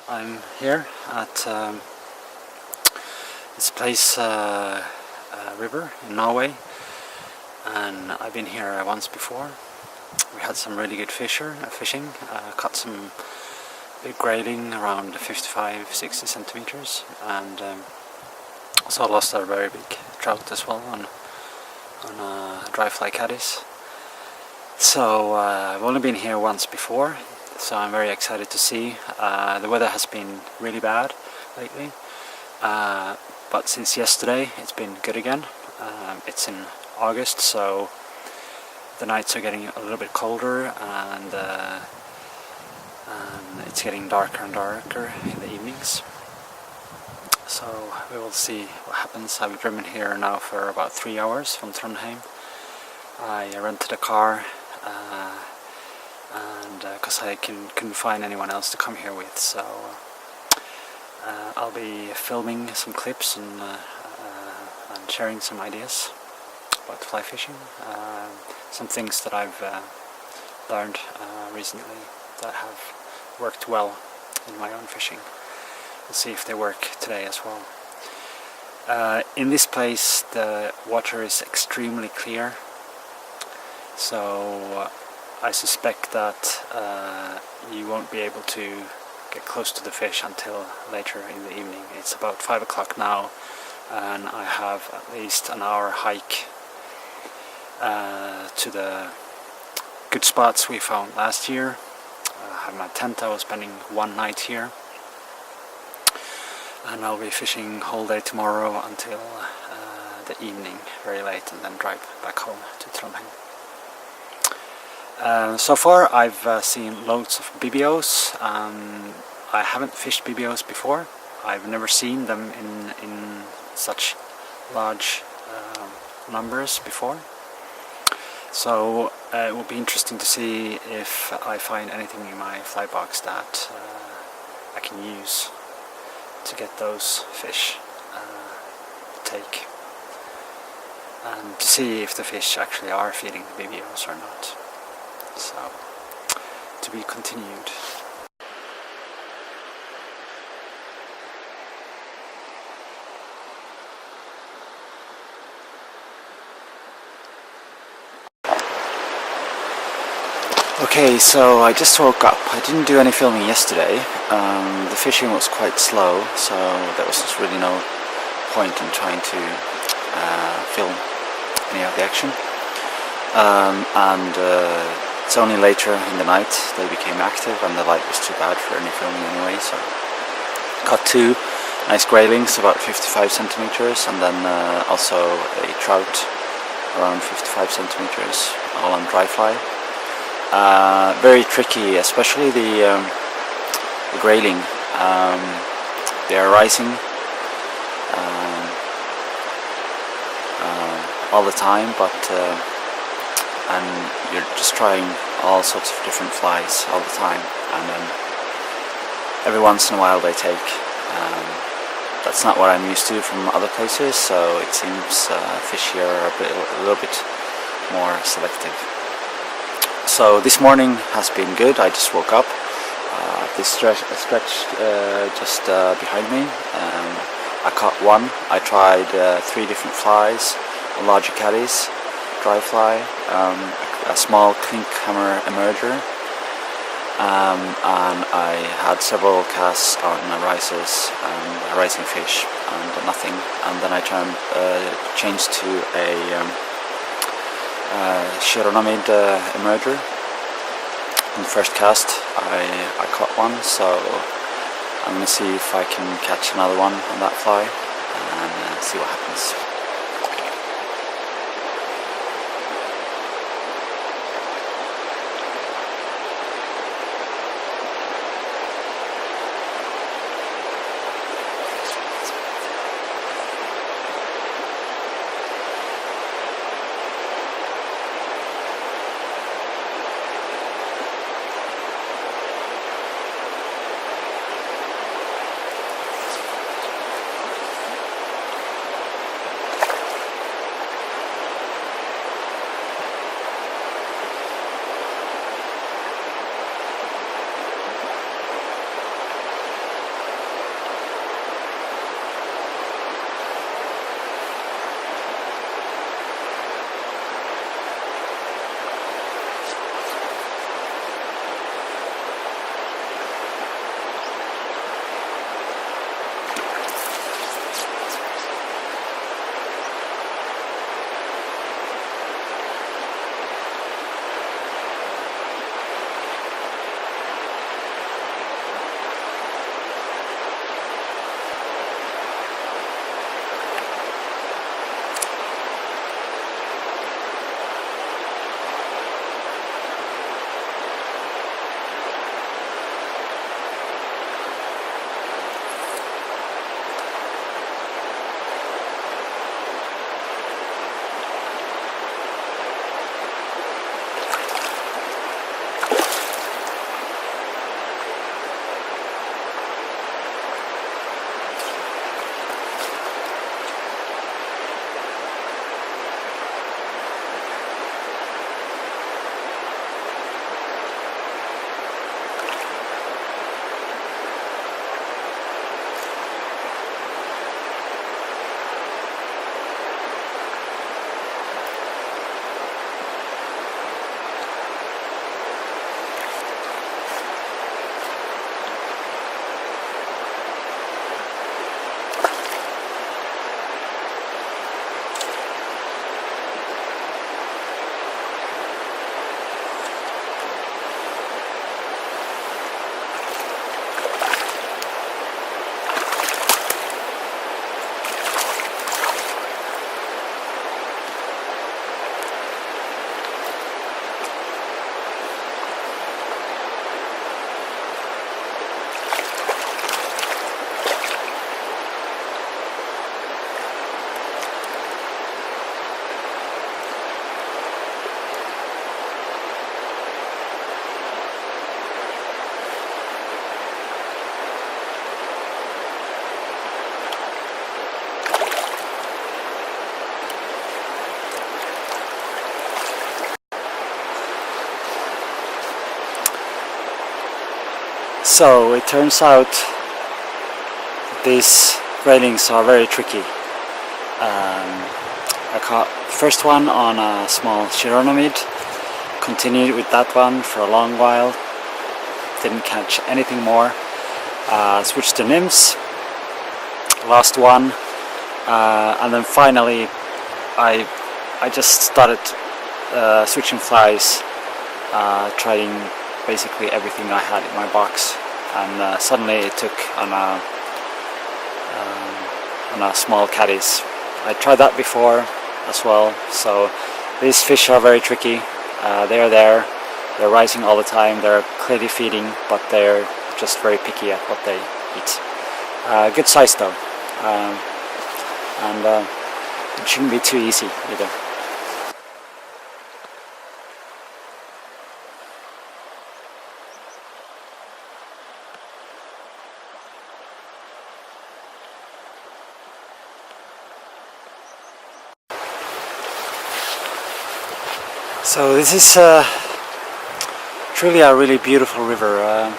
I'm here at this place, river in Norway, and I've been here once before. We had some really good fishing, caught some big grayling around 55-60 centimeters, and also lost a very big trout as well on dry fly caddies. So I've only been here once before, so I'm very excited to see. The weather has been really bad lately, but since yesterday it's been good again. It's in August, so the nights are getting a little bit colder, and it's getting darker and darker in the evenings. So we will see what happens. I've driven here now for about 3 hours from Trondheim. I rented a car, and because I couldn't find anyone else to come here with, so I'll be filming some clips and sharing some ideas about fly fishing, some things that I've learned recently that have worked well in my own fishing. We'll see if they work today as well. In this place the water is extremely clear, so I suspect that you won't be able to get close to the fish until later in the evening. It's about 5 o'clock now, and I have at least an hour hike to the good spots we found last year. I have my tent. I was spending one night here, and I'll be fishing whole day tomorrow until the evening, very late, and then drive back home to Trondheim. So far I've seen loads of BBOs. I haven't fished BBOs before. I've never seen them in such large numbers before. So it will be interesting to see if I find anything in my fly box that I can use to get those fish to take, and to see if the fish actually are feeding the BBOs or not. So, to be continued. Okay, so I just woke up. I didn't do any filming yesterday. The fishing was quite slow, so there was just really no point in trying to film any of the action. It's only later in the night they became active, and the light was too bad for any filming anyway, so caught two nice graylings about 55 centimeters, and then also a trout around 55 centimeters, all on dry fly. Very tricky, especially the grayling. They are rising all the time, but and you're just trying all sorts of different flies all the time, and then every once in a while they take. That's not what I'm used to from other places, so it seems fish here are a little bit more selective. So this morning has been good. I just woke up. This stretch just behind me. I caught one. I tried 3 different flies, larger caddies, dry fly, a small clink hammer emerger, and I had several casts on rises and rising fish and nothing. And then I changed to a chironomid emerger. In the first cast I caught one, so I'm going to see if I can catch another one on that fly and see what happens. So it turns out these graylings are very tricky. I caught the first one on a small chironomid, continued with that one for a long while, didn't catch anything more, switched to nymphs, lost one, and then finally I just started switching flies, trying basically everything I had in my box, and suddenly it took on a small caddies. I tried that before as well, so these fish are very tricky. They're rising all the time, they're clearly feeding, but they're just very picky at what they eat. Good size though, and it shouldn't be too easy either. So this is truly a really beautiful river.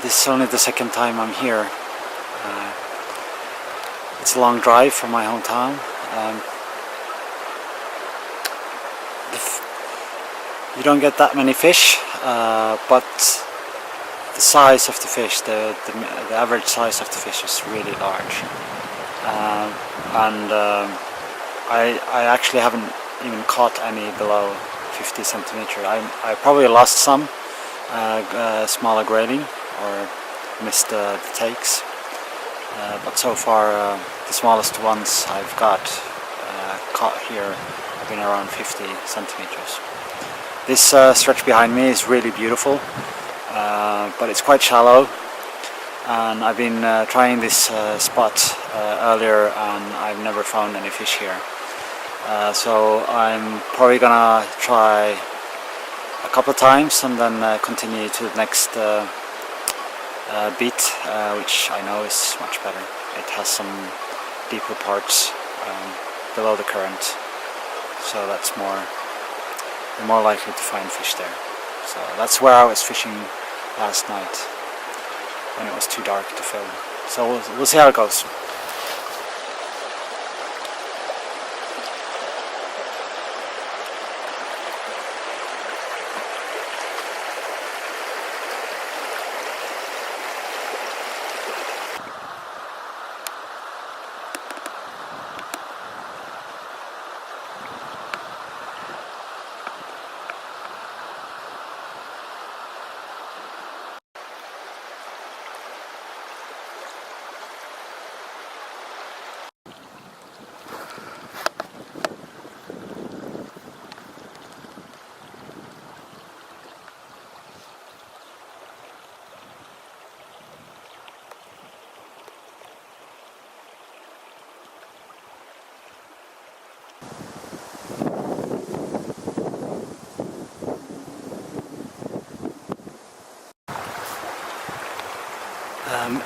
This is only the second time I'm here. It's a long drive from my hometown. You don't get that many fish, but the size of the fish, the average size of the fish is really large. I actually haven't even caught any below 50 centimeter. I probably lost some smaller grayling or missed the takes, but so far the smallest ones I've got caught here have been around 50 centimeters. This stretch behind me is really beautiful, but it's quite shallow, and I've been trying this spot earlier and I've never found any fish here. So I'm probably gonna try a couple of times and then continue to the next beat, which I know is much better. It has some deeper parts below the current, so that's you're more likely to find fish there. So that's where I was fishing last night when it was too dark to film. So we'll see how it goes.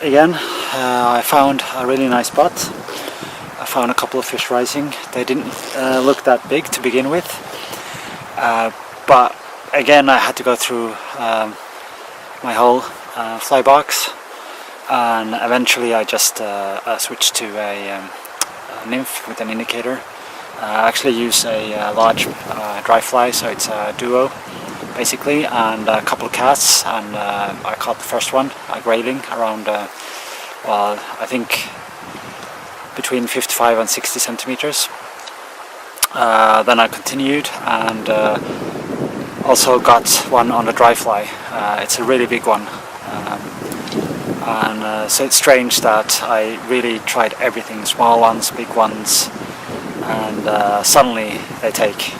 Again, I found a really nice spot. I found a couple of fish rising. They didn't look that big to begin with, but again I had to go through my whole fly box, and eventually I just switched to a nymph with an indicator. I actually use a large dry fly, so it's a duo basically, and a couple of casts, and I caught the first one, a grayling, around well, I think between 55 and 60 centimeters. Then I continued and also got one on the dry fly. It's a really big one, and so it's strange that I really tried everything, small ones, big ones, and suddenly they take.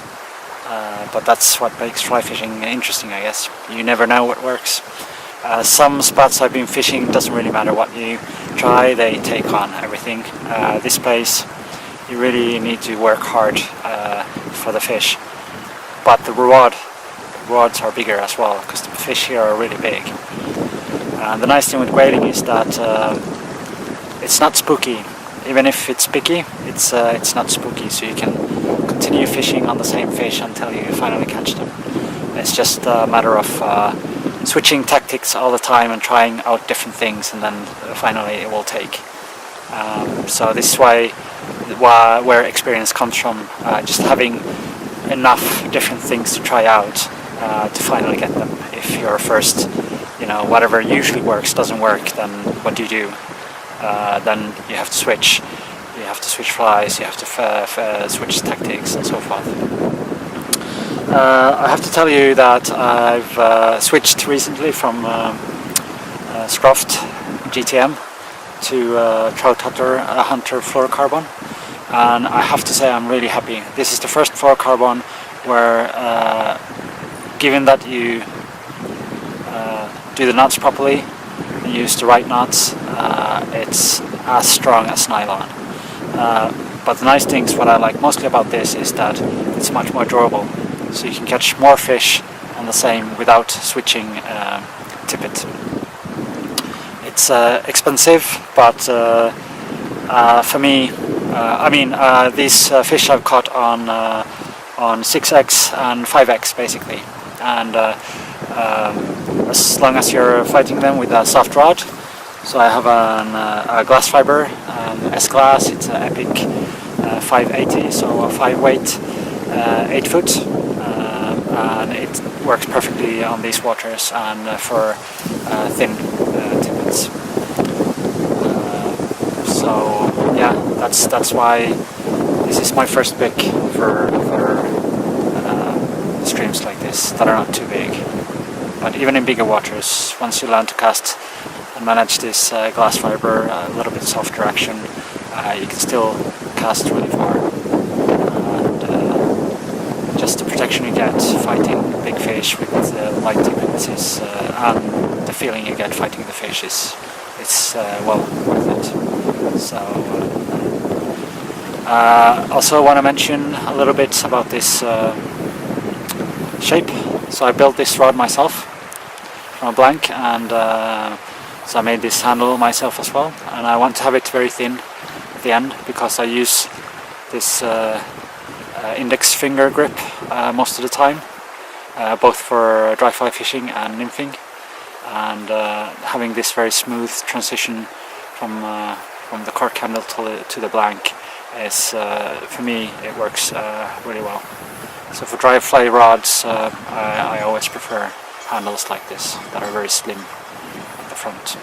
But that's what makes fly fishing interesting, I guess. You never know what works. Some spots I've been fishing, doesn't really matter what you try, they take on everything. This place, you really need to work hard for the fish. But the rewards are bigger as well, because the fish here are really big. And the nice thing with grayling is that it's not spooky. Even if it's picky, it's not spooky, so you can continue fishing on the same fish until you finally catch them. It's just a matter of switching tactics all the time and trying out different things, and then finally it will take. So this is where experience comes from, just having enough different things to try out to finally get them. If your first, whatever usually works doesn't work, then what do? Then you have to switch. You have to switch flies, you have to switch tactics and so forth. I have to tell you that I've switched recently from Scroft GTM to Trout Hunter fluorocarbon, and I have to say I'm really happy. This is the first fluorocarbon where, given that you do the knots properly and use the right knots, it's as strong as nylon. But the nice things, what I like mostly about this, is that it's much more durable. So you can catch more fish on the same without switching tippet. It's expensive, but for me, these fish I've caught on 6x and 5x basically, and as long as you're fighting them with a soft rod. So I have a glass fiber, S-glass. It's an Epic 580, so a 5 weight, 8 foot, and it works perfectly on these waters and for thin tippets. So yeah, that's why this is my first pick for streams like this that are not too big. But even in bigger waters, once you learn to cast and manage this glass fiber, a little bit softer action, you can still cast really far. And just the protection you get fighting big fish with light tippets is, and the feeling you get fighting the fish is well worth it. So also want to mention a little bit about this shape. So I built this rod myself from a blank, and so I made this handle myself as well, and I want to have it very thin at the end because I use this index finger grip most of the time, both for dry fly fishing and nymphing, and having this very smooth transition from the cork handle to the blank is, for me, it works really well. So for dry fly rods, I always prefer handles like this that are very slim at the front.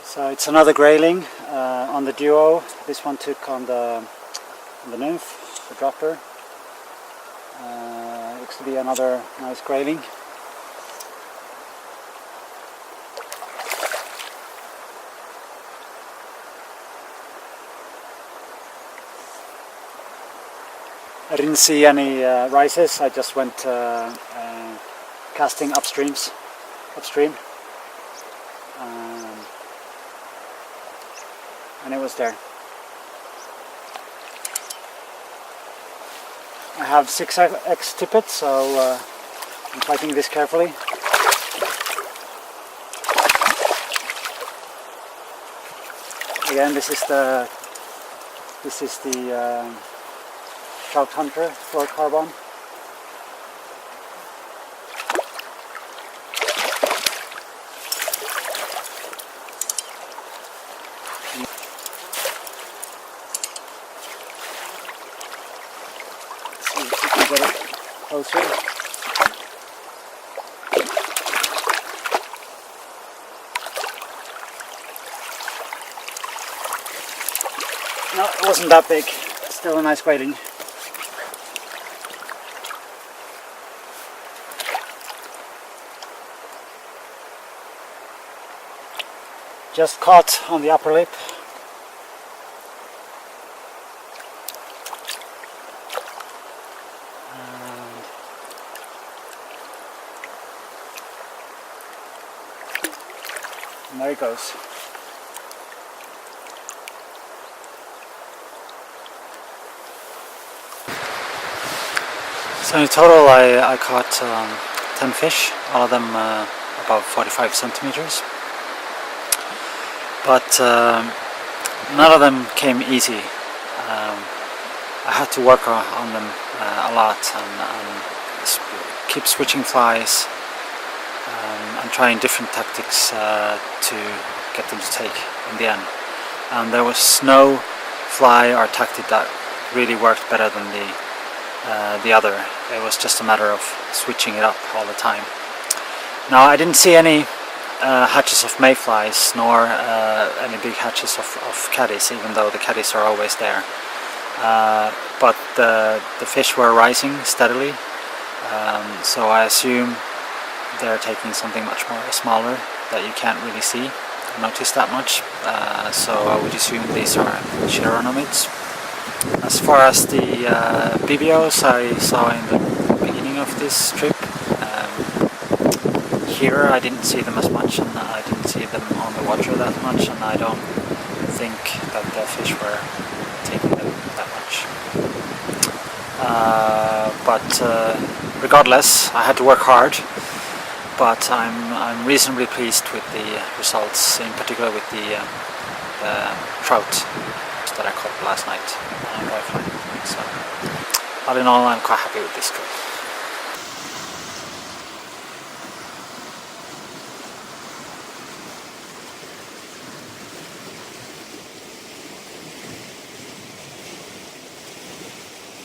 So it's another grayling on the duo. This one took on the nymph, the dropper. Looks to be another nice grayling. I didn't see any rises. I just went casting upstream. And it was there. I have 6x tippet, so I'm fighting this carefully. Again, this is the Trout Hunter fluorocarbon. Get it closer. No, it wasn't that big. Still a nice grayling. Just caught on the upper lip. And there it goes. So in total I caught 10 fish, all of them above 45 centimeters. But none of them came easy. I had to work on them a lot and keep switching flies and trying different tactics to get them to take in the end. And there was no fly or tactic that really worked better than the other. It was just a matter of switching it up all the time. Now I didn't see any hatches of mayflies nor any big hatches of caddies, even though the caddies are always there. But the fish were rising steadily, so I assume they're taking something much more smaller that you can't really see or notice that much. So I would assume these are chironomids. As far as the BBOs I saw in the beginning of this trip, here I didn't see them as much, and I didn't see them on the water that much, and I don't think that the fish were taking them that much. But regardless, I had to work hard, but I'm reasonably pleased with the results, in particular with the trout that I caught last night on dry fly. So all in all, I'm quite happy with this trip.